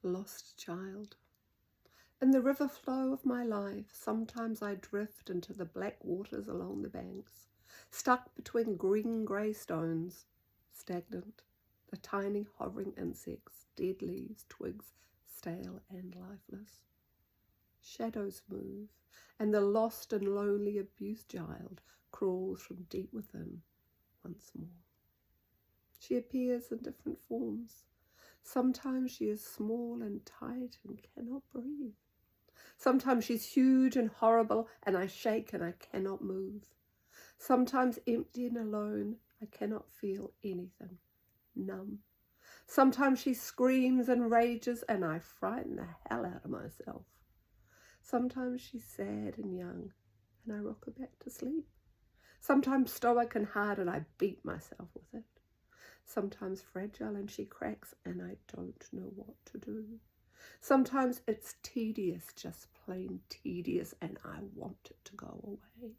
Lost child. In the river flow of my life, sometimes I drift into the black waters along the banks, stuck between green-grey stones, stagnant, the tiny hovering insects, dead leaves, twigs, stale and lifeless. Shadows move, and the lost and lonely abused child crawls from deep within once more. She appears in different forms. Sometimes she is small and tight and cannot breathe. Sometimes she's huge and horrible, and I shake and I cannot move. Sometimes empty and alone, I cannot feel anything, numb. Sometimes she screams and rages, and I frighten the hell out of myself. Sometimes she's sad and young, and I rock her back to sleep. Sometimes stoic and hard, and I beat myself with it. Sometimes fragile, and she cracks, and I don't know what to do. Sometimes it's tedious, just plain tedious, and I want it to go away.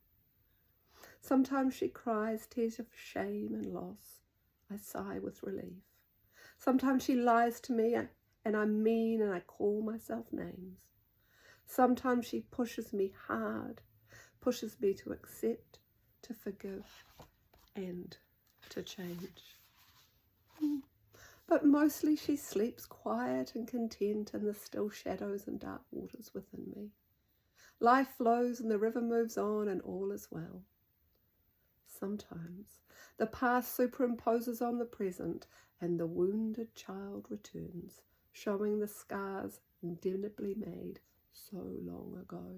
Sometimes she cries tears of shame and loss. I sigh with relief. Sometimes she lies to me, and I'm mean, and I call myself names. Sometimes she pushes me hard, pushes me to accept, to forgive, and to change. But mostly she sleeps quiet and content in the still shadows and dark waters within me. Life flows and the river moves on, and all is well. Sometimes the past superimposes on the present, and the wounded child returns, showing the scars indelibly made so long ago.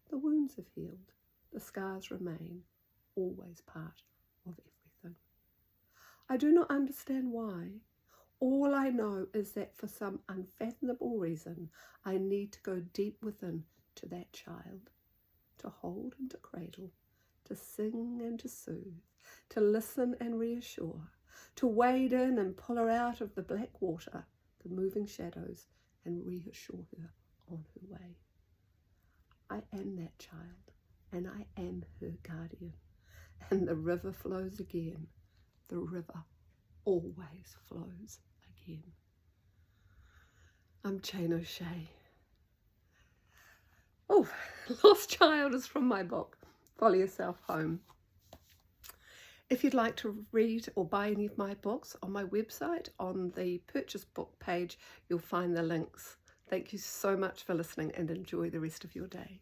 The wounds have healed, the scars remain, always part of everything. I do not understand why. All I know is that for some unfathomable reason, I need to go deep within to that child, to hold and to cradle, to sing and to soothe, to listen and reassure, to wade in and pull her out of the black water, the moving shadows, and reassure her on her way. I am that child, and I am her guardian, and the river flows again. The river always flows again. I'm Jane O'Shea. Oh, Lost Child is from my book, Follow Yourself Home. If you'd like to read or buy any of my books, on my website, on the purchase book page, you'll find the links. Thank you so much for listening, and enjoy the rest of your day.